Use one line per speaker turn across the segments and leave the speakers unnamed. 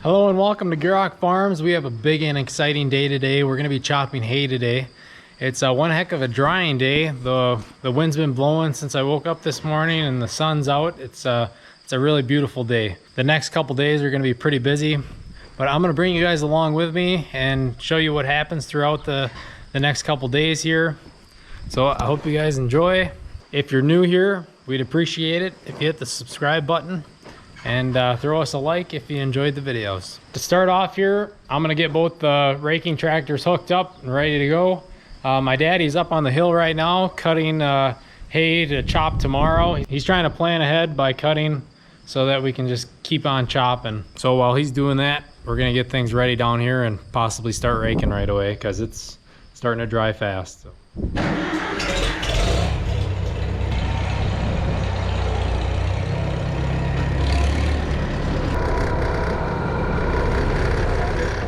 Hello and welcome to Gierok Farms. We have a big and exciting day today. We're going to be chopping hay today. It's one heck of a drying day. The wind's been blowing since I woke up this morning and the sun's out. It's a really beautiful day. The next couple days are going to be pretty busy, but I'm going to bring you guys along with me and show you what happens throughout the next couple days here. So I hope you guys enjoy. If you're new here, we'd appreciate it if you hit the subscribe button and throw us a like if you enjoyed the videos. To start off here, I'm gonna get both the raking tractors hooked up and ready to go. My daddy's up on the hill right now cutting hay to chop tomorrow. He's trying to plan ahead by cutting so that we can just keep on chopping. So while he's doing that, we're gonna get things ready down here and possibly start raking right away because it's starting to dry fast. So.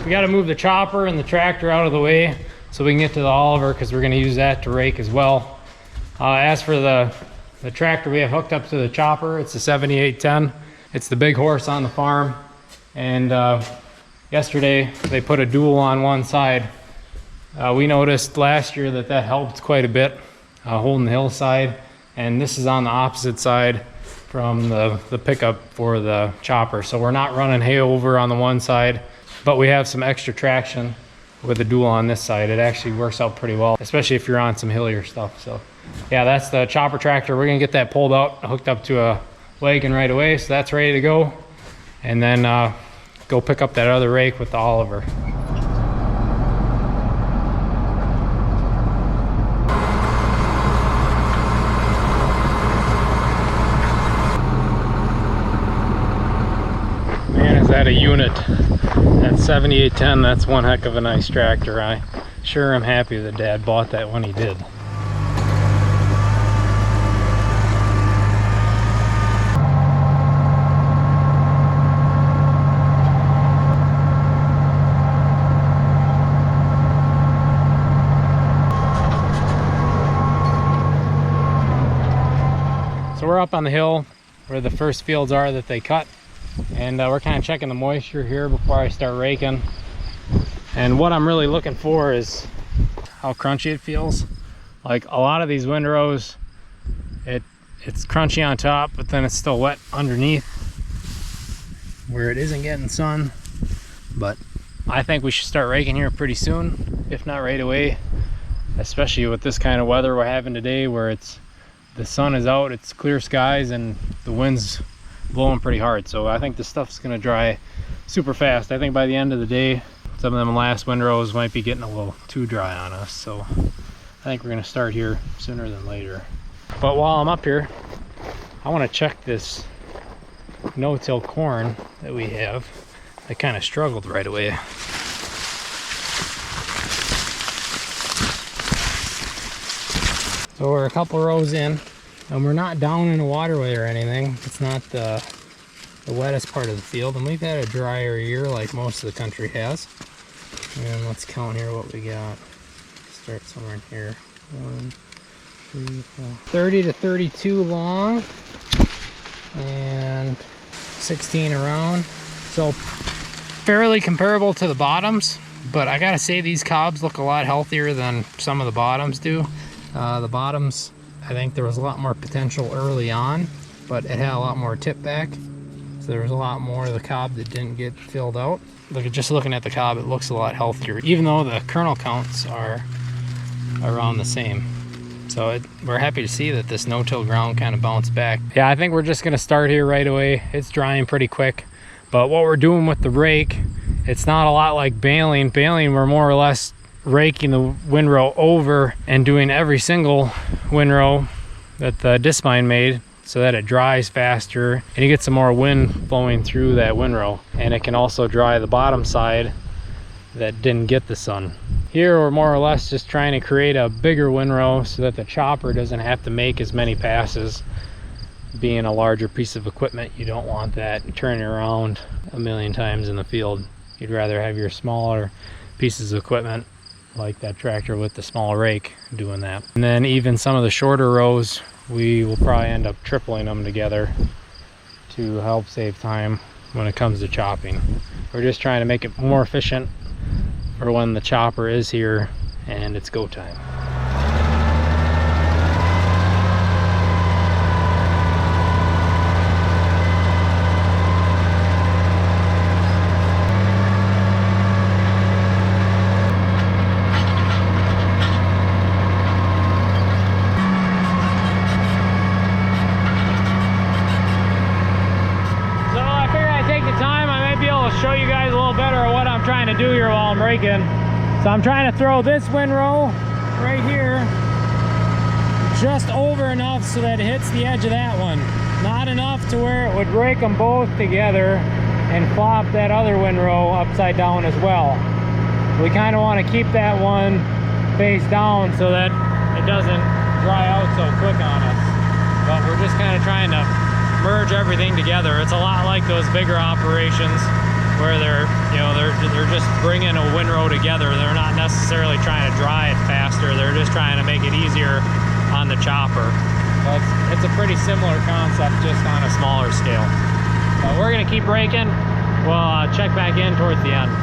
We got to move the chopper and the tractor out of the way so we can get to the Oliver because we're going to use that to rake as well. As for the tractor we have hooked up to the chopper, it's a 7810. It's the big horse on the farm. And yesterday they put a dual on one side. We noticed last year that helped quite a bit, holding the hillside. And this is on the opposite side from the pickup for the chopper. So we're not running hay over on the one side, but we have some extra traction with the dual on this side. It actually works out pretty well, especially if you're on some hillier stuff. So yeah, that's the chopper tractor. We're gonna get that pulled out, hooked up to a wagon right away. So that's ready to go. And then go pick up that other rake with the Oliver. Man, is that a unit. That 7810, that's one heck of a nice tractor. I sure am happy that Dad bought that when he did. So we're up on the hill where the first fields are that they cut. And we're kind of checking the moisture here before I start raking. And what I'm really looking for is how crunchy it feels. Like a lot of these windrows, it's crunchy on top, but then it's still wet underneath where it isn't getting sun. But I think we should start raking here pretty soon, if not right away, especially with this kind of weather we're having today where the sun is out, it's clear skies, and the wind's blowing pretty hard. So I think this stuff's gonna dry super fast. I think by the end of the day, some of them last windrows might be getting a little too dry on us. So I think we're gonna start here sooner than later. But while I'm up here, I wanna check this no-till corn that we have. I kind of struggled right away. So we're a couple rows in. And we're not down in a waterway or anything. It's not the wettest part of the field. And we've had a drier year like most of the country has. And let's count here what we got. Start somewhere in here. 1, 2, 4. 30 to 32 long. And 16 around. So fairly comparable to the bottoms. But I gotta say these cobs look a lot healthier than some of the bottoms do. The bottoms, I think there was a lot more potential early on, but it had a lot more tip back. So there was a lot more of the cob that didn't get filled out. Just looking at the cob, it looks a lot healthier, even though the kernel counts are around the same. So we're happy to see that this no-till ground kind of bounced back. Yeah, I think we're just gonna start here right away. It's drying pretty quick, but what we're doing with the rake, it's not a lot like baling. Baling, we're more or less raking the windrow over and doing every single windrow that the discmine made so that it dries faster and you get some more wind flowing through that windrow, and it can also dry the bottom side that didn't get the sun. Here we're more or less just trying to create a bigger windrow so that the chopper doesn't have to make as many passes. Being a larger piece of equipment, you don't want that turning around a million times in the field. You'd rather have your smaller pieces of equipment like that tractor with the small rake doing that. And then even some of the shorter rows, we will probably end up tripling them together to help save time when it comes to chopping. We're just trying to make it more efficient for when the chopper is here and it's go time.
Show you guys a little better of what I'm trying to do here while I'm raking. So I'm trying to throw this windrow right here just over enough so that it hits the edge of that one. Not enough to where it would rake them both together and flop that other windrow upside down as well. We kind of want to keep that one face down so that it doesn't dry out so quick on us. But we're just kind of trying to merge everything together. It's a lot like those bigger operations where they're just bringing a windrow together. They're not necessarily trying to dry it faster. They're just trying to make it easier on the chopper. So it's a pretty similar concept, just on a smaller scale. But we're gonna keep raking. We'll check back in towards the end.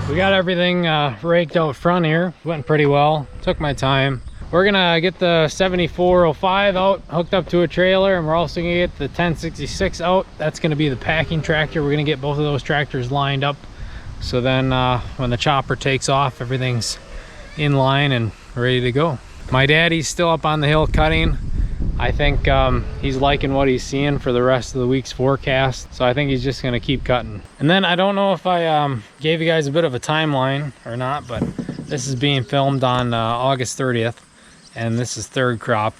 We got everything raked out front here. Went pretty well. Took my time. We're gonna get the 7405 out, hooked up to a trailer, and we're also gonna get the 1066 out. That's gonna be the packing tractor. We're gonna get both of those tractors lined up. So then when the chopper takes off, everything's in line and ready to go. My daddy's still up on the hill cutting. I think he's liking what he's seeing for the rest of the week's forecast. So I think he's just gonna keep cutting. And then I don't know if I gave you guys a bit of a timeline or not, but this is being filmed on August 30th. And this is third crop.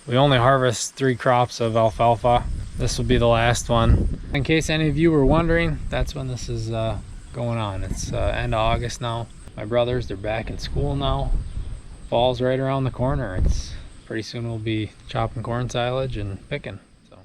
We only harvest 3 crops of alfalfa. This will be the last one. In case any of you were wondering, that's when this is going on. It's end of August now. My brothers, they're back in school now. Fall's right around the corner. It's pretty soon we'll be chopping corn silage and picking. So.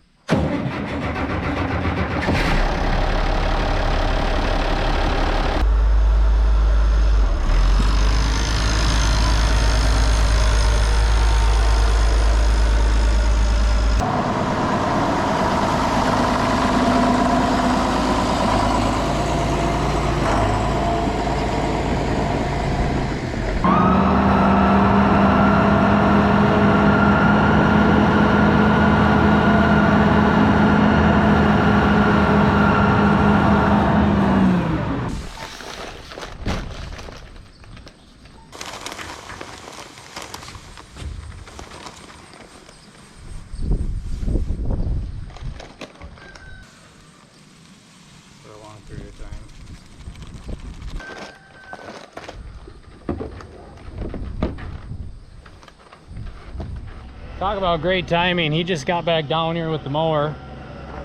Talk about great timing. He just got back down here with the mower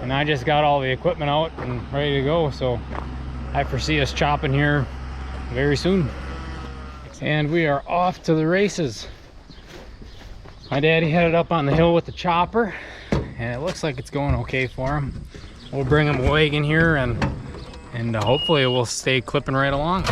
and I just got all the equipment out and ready to go. So I foresee us chopping here very soon. And we are off to the races. My daddy headed up on the hill with the chopper and it looks like it's going okay for him. We'll bring him a wagon here and hopefully it will stay clipping right along.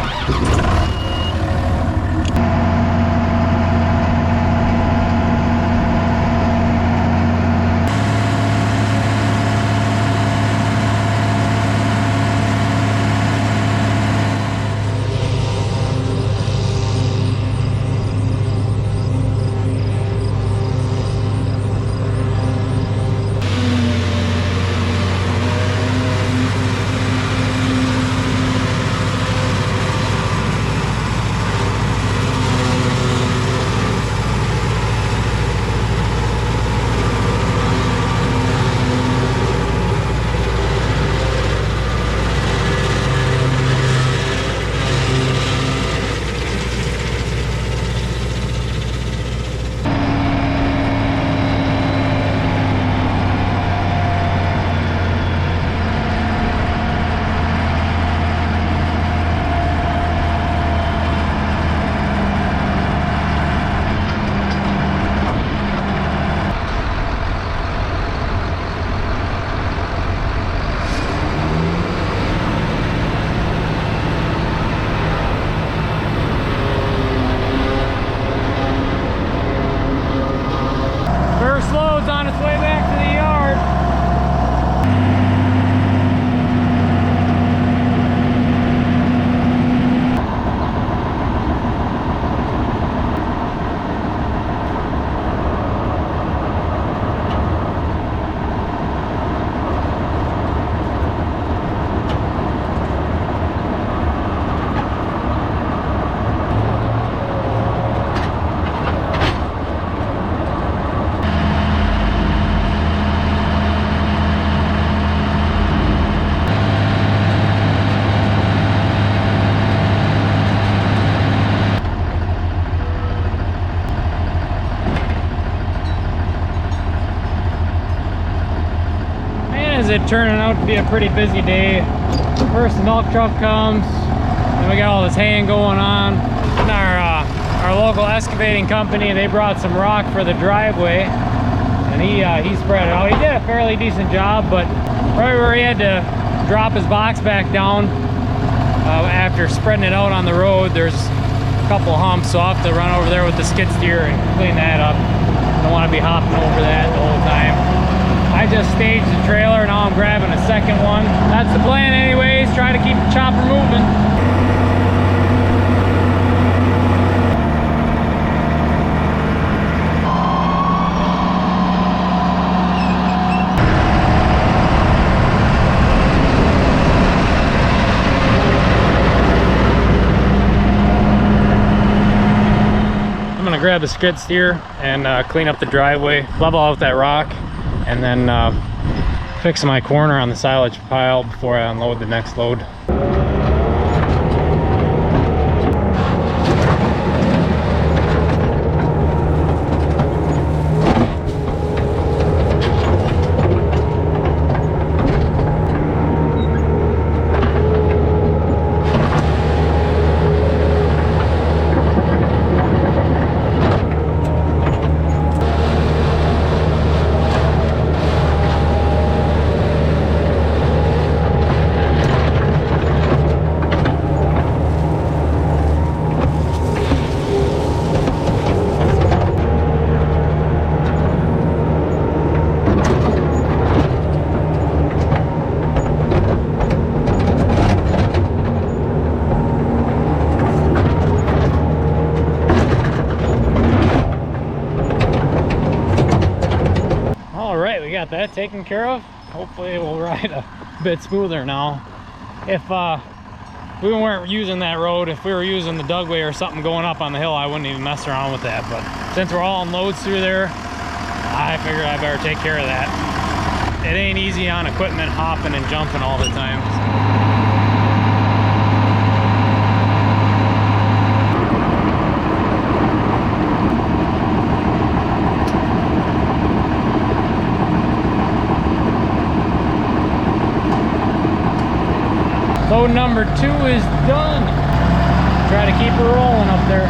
it turning out to be a pretty busy day. First the milk truck comes, then we got all this haying going on. And our local excavating company, they brought some rock for the driveway, and he spread it out. He did a fairly decent job, but right where he had to drop his box back down after spreading it out on the road, there's a couple humps, so I'll have to run over there with the skid steer and clean that up. I don't want to be hopping over that the whole time. I just staged the trailer, now I'm grabbing a second one. That's the plan anyways, try to keep the chopper moving. Grab the skid steer and clean up the driveway, level out that rock, and then fix my corner on the silage pile before I unload the next load. Got that taken care of. Hopefully it will ride a bit smoother now. If we weren't using that road, if we were using the Dugway or something going up on the hill, I wouldn't even mess around with that, but since we're all in loads through there, I figured I better take care of that. It ain't easy on equipment hopping and jumping all the time. Load number 2 is done. Try to keep her rolling up there.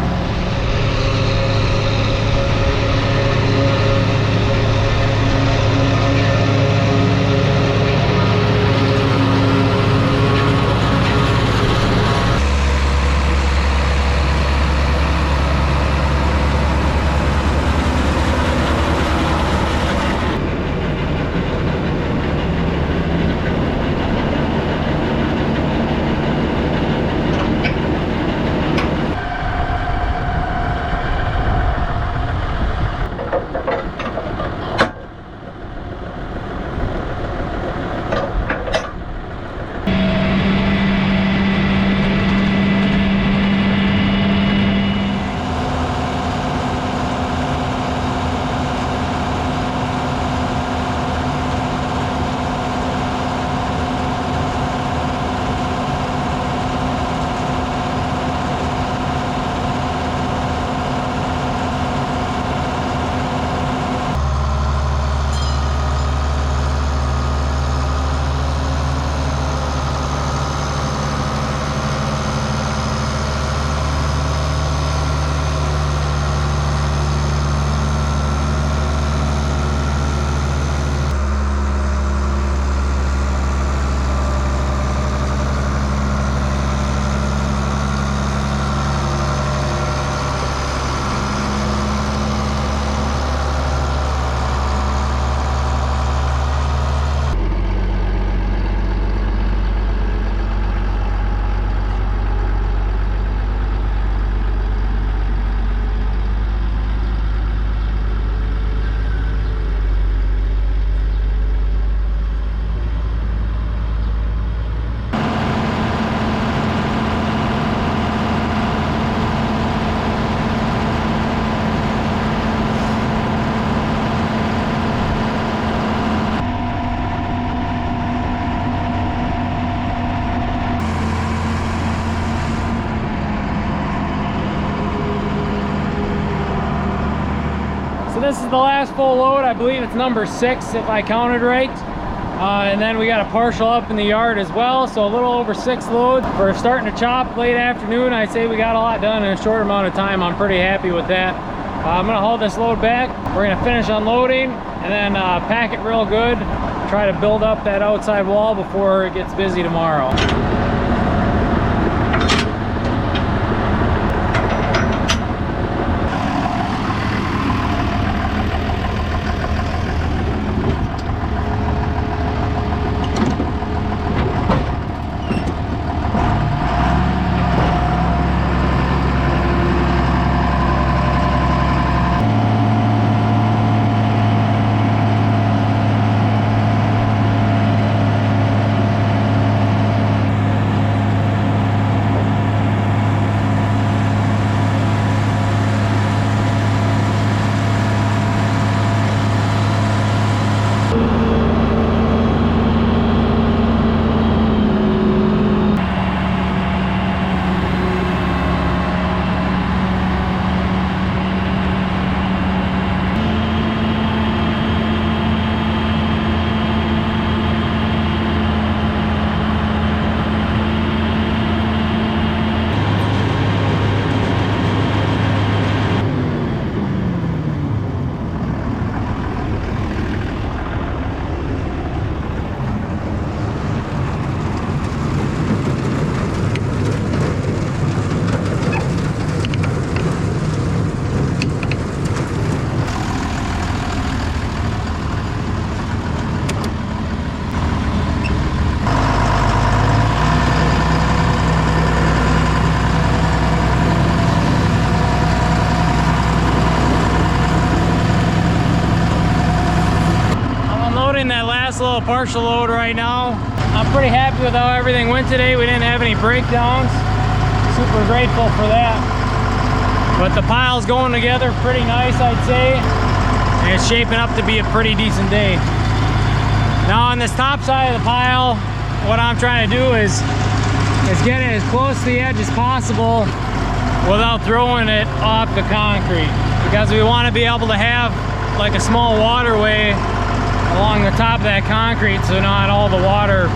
This is the last full load. I believe it's number 6 if I counted right. And then we got a partial up in the yard as well, so a little over 6 loads. For starting to chop late afternoon, I'd say we got a lot done in a short amount of time. I'm pretty happy with that. I'm gonna haul this load back. We're gonna finish unloading and then pack it real good. Try to build up that outside wall before it gets busy tomorrow. That last little partial load right now. I'm pretty happy with how everything went today. We didn't have any breakdowns. Super grateful for that. But the pile's going together pretty nice, I'd say. And it's shaping up to be a pretty decent day. Now on this top side of the pile, what I'm trying to do is get it as close to the edge as possible without throwing it off the concrete. Because we want to be able to have like a small waterway along the top of that concrete so not all the water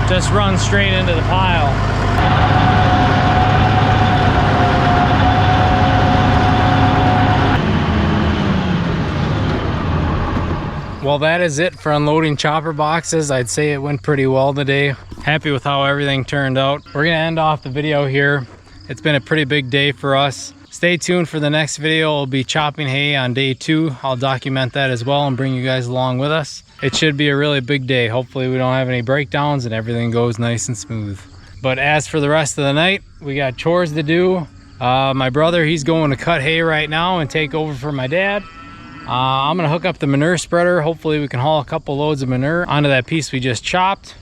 just runs straight into the pile. Well, that is it for unloading chopper boxes. I'd say it went pretty well today. Happy with how everything turned out. We're gonna end off the video here. It's been a pretty big day for us. Stay tuned for the next video. We'll be chopping hay on day 2. I'll document that as well and bring you guys along with us. It should be a really big day. Hopefully we don't have any breakdowns and everything goes nice and smooth. But as for the rest of the night, we got chores to do. My brother, he's going to cut hay right now and take over for my dad. I'm gonna hook up the manure spreader. Hopefully we can haul a couple loads of manure onto that piece we just chopped.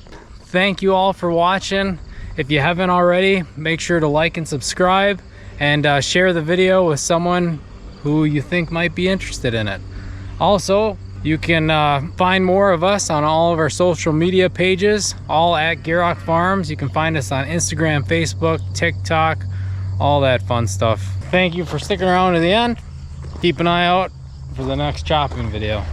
Thank you all for watching. If you haven't already, make sure to like and subscribe. And share the video with someone who you think might be interested in it. Also, you can find more of us on all of our social media pages, all at Gierok Farms. You can find us on Instagram, Facebook, TikTok, all that fun stuff. Thank you for sticking around to the end. Keep an eye out for the next chopping video.